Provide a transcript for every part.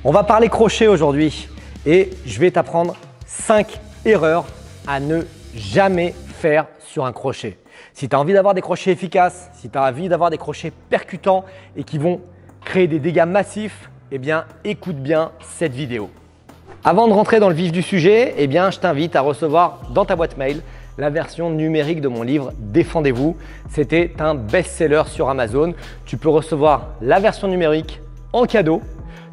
On va parler crochet aujourd'hui et je vais t'apprendre 5 erreurs à ne jamais faire sur un crochet. Si tu as envie d'avoir des crochets efficaces, si tu as envie d'avoir des crochets percutants et qui vont créer des dégâts massifs, eh bien écoute bien cette vidéo. Avant de rentrer dans le vif du sujet, eh bien je t'invite à recevoir dans ta boîte mail la version numérique de mon livre Défendez-vous. C'était un best-seller sur Amazon. Tu peux recevoir la version numérique en cadeau,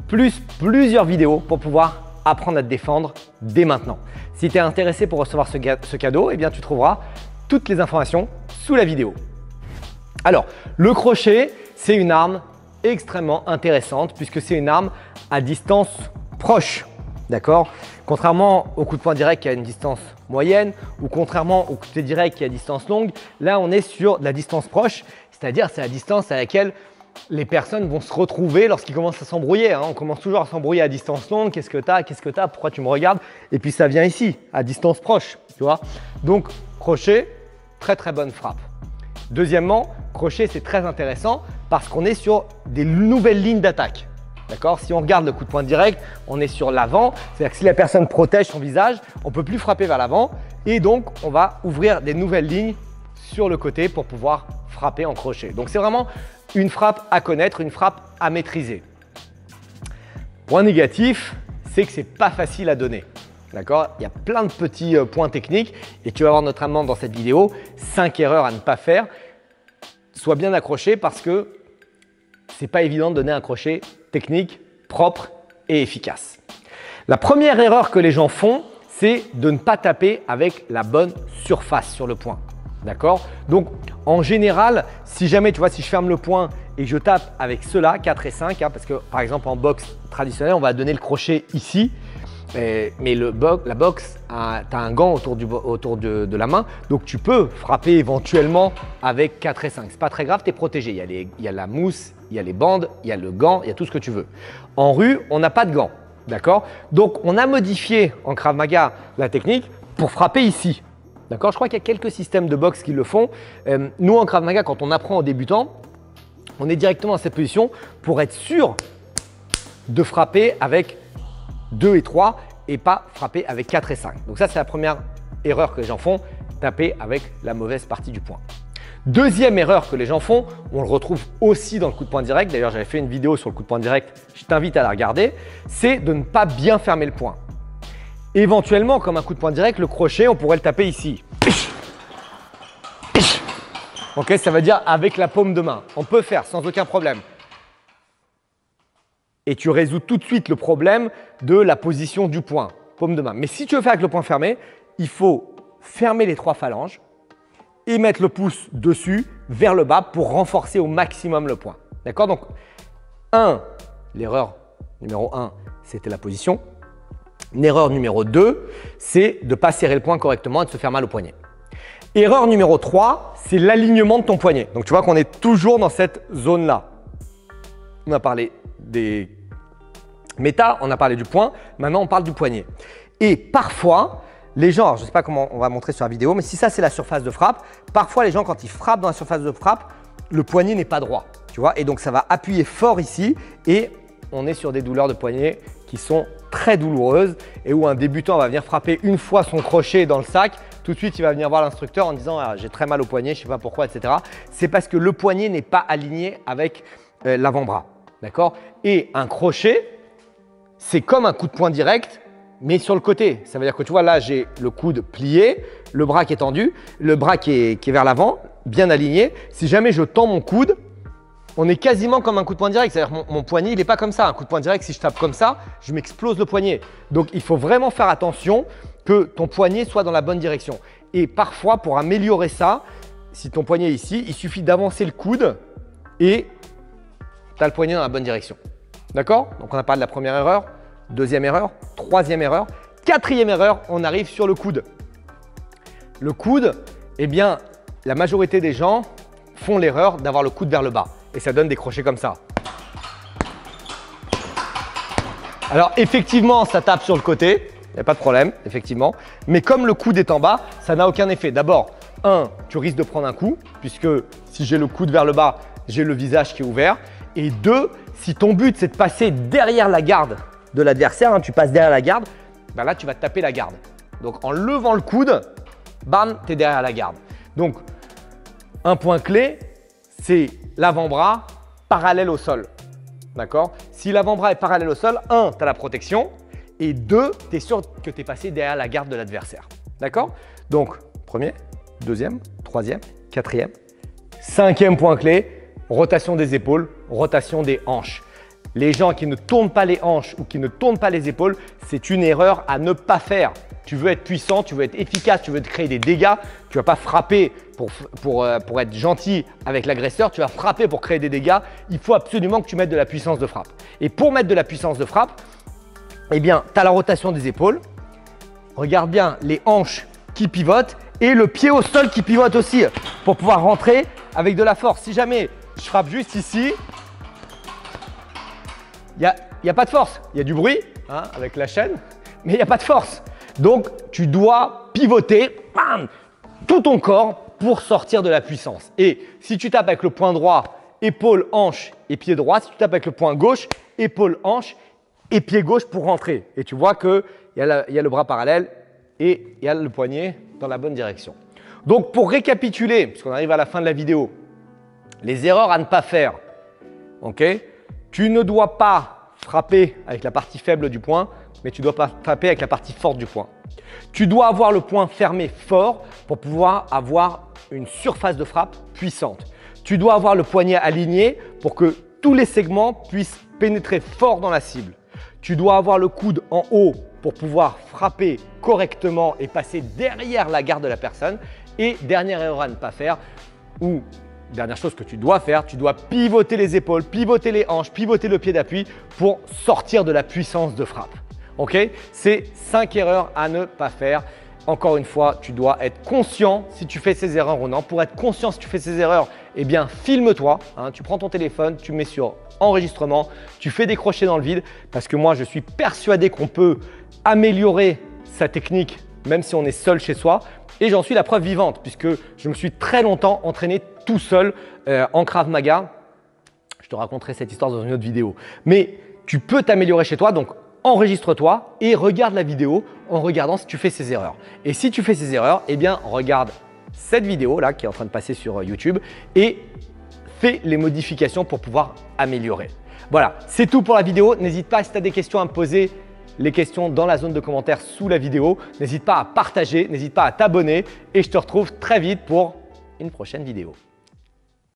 plus plusieurs vidéos pour pouvoir apprendre à te défendre dès maintenant. Si tu es intéressé pour recevoir ce cadeau, eh bien tu trouveras toutes les informations sous la vidéo. Alors, le crochet, c'est une arme extrêmement intéressante puisque c'est une arme à distance proche. D'accord? Contrairement au coup de poing direct qui a une distance moyenne ou contrairement au coup de pied direct qui a une distance longue, là on est sur de la distance proche, c'est-à-dire c'est la distance à laquelle les personnes vont se retrouver lorsqu'ils commencent à s'embrouiller. On commence toujours à s'embrouiller à distance longue. Qu'est-ce que tu as? Qu'est-ce que tu as? Pourquoi tu me regardes? Et puis ça vient ici, à distance proche. Tu vois? Donc crochet, très très bonne frappe. Deuxièmement, crochet c'est très intéressant parce qu'on est sur des nouvelles lignes d'attaque. D'accord? Si on regarde le coup de poing direct, on est sur l'avant. C'est-à-dire que si la personne protège son visage, on ne peut plus frapper vers l'avant. Et donc, on va ouvrir des nouvelles lignes sur le côté pour pouvoir frapper en crochet. Donc, c'est vraiment une frappe à connaître, une frappe à maîtriser. Point négatif, c'est que ce n'est pas facile à donner. D'accord? Il y a plein de petits points techniques et tu vas voir notamment dans cette vidéo 5 erreurs à ne pas faire. Sois bien accroché parce que ce n'est pas évident de donner un crochet technique, propre et efficace. La première erreur que les gens font, c'est de ne pas taper avec la bonne surface sur le poing. D'accord? Donc, en général, si jamais, tu vois, si je ferme le poing et que je tape avec ceux-là, 4 et 5, parce que par exemple en boxe traditionnelle, on va donner le crochet ici, mais la boxe, tu as un gant autour de la main, donc tu peux frapper éventuellement avec 4 et 5. Ce n'est pas très grave, tu es protégé. Il y a la mousse, il y a les bandes, il y a le gant, il y a tout ce que tu veux. En rue, on n'a pas de gant. D'accord? Donc, on a modifié en Krav Maga la technique pour frapper ici. D'accord? Je crois qu'il y a quelques systèmes de boxe qui le font. Nous, en Krav Maga, quand on apprend aux débutants, on est directement à cette position pour être sûr de frapper avec 2 et 3 et pas frapper avec 4 et 5. Donc ça, c'est la première erreur que les gens font, taper avec la mauvaise partie du poing. Deuxième erreur que les gens font, on le retrouve aussi dans le coup de poing direct. D'ailleurs, j'avais fait une vidéo sur le coup de poing direct, je t'invite à la regarder, c'est de ne pas bien fermer le poing. Éventuellement, comme un coup de poing direct, le crochet, on pourrait le taper ici. Ok, ça veut dire avec la paume de main. On peut faire sans aucun problème. Et tu résous tout de suite le problème de la position du poing, paume de main. Mais si tu veux faire avec le poing fermé, il faut fermer les 3 phalanges et mettre le pouce dessus vers le bas pour renforcer au maximum le poing. D'accord? Donc, l'erreur numéro 1, c'était la position. L'erreur numéro 2, c'est de ne pas serrer le poing correctement et de se faire mal au poignet. Erreur numéro 3, c'est l'alignement de ton poignet. Donc, tu vois qu'on est toujours dans cette zone-là. On a parlé des méta, on a parlé du poing, maintenant on parle du poignet. Et parfois, les gens, je ne sais pas comment on va montrer sur la vidéo, mais si ça c'est la surface de frappe, parfois les gens quand ils frappent dans la surface de frappe, le poignet n'est pas droit, tu vois, et donc ça va appuyer fort ici et on est sur des douleurs de poignet qui sont très douloureuses et où un débutant va venir frapper une fois son crochet dans le sac, tout de suite il va venir voir l'instructeur en disant ah, j'ai très mal au poignet, je ne sais pas pourquoi, etc. C'est parce que le poignet n'est pas aligné avec l'avant-bras, d'accord? Et un crochet, c'est comme un coup de poing direct, mais sur le côté. Ça veut dire que tu vois, là, j'ai le coude plié, le bras qui est tendu, le bras qui est vers l'avant, bien aligné. Si jamais je tends mon coude, on est quasiment comme un coup de poing direct. C'est-à-dire que mon poignet, il n'est pas comme ça. Un coup de poing direct, si je tape comme ça, je m'explose le poignet. Donc, il faut vraiment faire attention que ton poignet soit dans la bonne direction. Et parfois, pour améliorer ça, si ton poignet est ici, il suffit d'avancer le coude et tu as le poignet dans la bonne direction. D'accord? Donc, on a parlé de la première erreur, deuxième erreur, troisième erreur, quatrième erreur, on arrive sur le coude. Le coude, eh bien, la majorité des gens font l'erreur d'avoir le coude vers le bas et ça donne des crochets comme ça. Alors, effectivement, ça tape sur le côté, il n'y a pas de problème, effectivement. Mais comme le coude est en bas, ça n'a aucun effet. D'abord, tu risques de prendre un coup, puisque si j'ai le coude vers le bas, j'ai le visage qui est ouvert. Et 2, si ton but c'est de passer derrière la garde de l'adversaire, tu passes derrière la garde, ben là tu vas te taper la garde. Donc en levant le coude, bam, tu es derrière la garde. Donc un point clé, c'est l'avant-bras parallèle au sol. D'accord? Si l'avant-bras est parallèle au sol, 1, tu as la protection et 2, tu es sûr que tu es passé derrière la garde de l'adversaire. D'accord? Donc, premier, deuxième, troisième, quatrième, cinquième point clé, rotation des épaules, rotation des hanches. Les gens qui ne tournent pas les hanches ou qui ne tournent pas les épaules, c'est une erreur à ne pas faire. Tu veux être puissant, tu veux être efficace, tu veux te créer des dégâts. Tu ne vas pas frapper pour être gentil avec l'agresseur, tu vas frapper pour créer des dégâts. Il faut absolument que tu mettes de la puissance de frappe. Et pour mettre de la puissance de frappe, eh bien, tu as la rotation des épaules. Regarde bien les hanches qui pivotent et le pied au sol qui pivote aussi pour pouvoir rentrer avec de la force. Si jamais je frappe juste ici, il n'y a pas de force. Il y a du bruit avec la chaîne, mais il n'y a pas de force. Donc, tu dois pivoter bam, tout ton corps pour sortir de la puissance. Et si tu tapes avec le poing droit, épaule, hanche et pied droit, si tu tapes avec le poing gauche, épaule, hanche et pied gauche pour rentrer. Et tu vois qu'il y a le bras parallèle et il y a le poignet dans la bonne direction. Donc, pour récapituler, puisqu'on arrive à la fin de la vidéo, les erreurs à ne pas faire. Okay? Tu ne dois pas frapper avec la partie faible du poing, mais tu dois pas frapper avec la partie forte du poing. Tu dois avoir le poing fermé fort pour pouvoir avoir une surface de frappe puissante. Tu dois avoir le poignet aligné pour que tous les segments puissent pénétrer fort dans la cible. Tu dois avoir le coude en haut pour pouvoir frapper correctement et passer derrière la garde de la personne. Et dernière erreur à ne pas faire, ou dernière chose que tu dois faire, tu dois pivoter les épaules, pivoter les hanches, pivoter le pied d'appui pour sortir de la puissance de frappe. Ok? C'est 5 erreurs à ne pas faire. Encore une fois, tu dois être conscient si tu fais ces erreurs ou non. Pour être conscient si tu fais ces erreurs, eh bien, filme-toi. Tu prends ton téléphone, tu mets sur enregistrement, tu fais des crochets dans le vide parce que moi, je suis persuadé qu'on peut améliorer sa technique même si on est seul chez soi. Et j'en suis la preuve vivante puisque je me suis très longtemps entraîné tout seul en Krav Maga. Je te raconterai cette histoire dans une autre vidéo. Mais tu peux t'améliorer chez toi. Donc, enregistre-toi et regarde la vidéo en regardant si tu fais ces erreurs. Et si tu fais ces erreurs, eh bien, regarde cette vidéo là qui est en train de passer sur YouTube et fais les modifications pour pouvoir améliorer. Voilà, c'est tout pour la vidéo. N'hésite pas si tu as des questions à me poser, les questions dans la zone de commentaires sous la vidéo. N'hésite pas à partager, n'hésite pas à t'abonner et je te retrouve très vite pour une prochaine vidéo.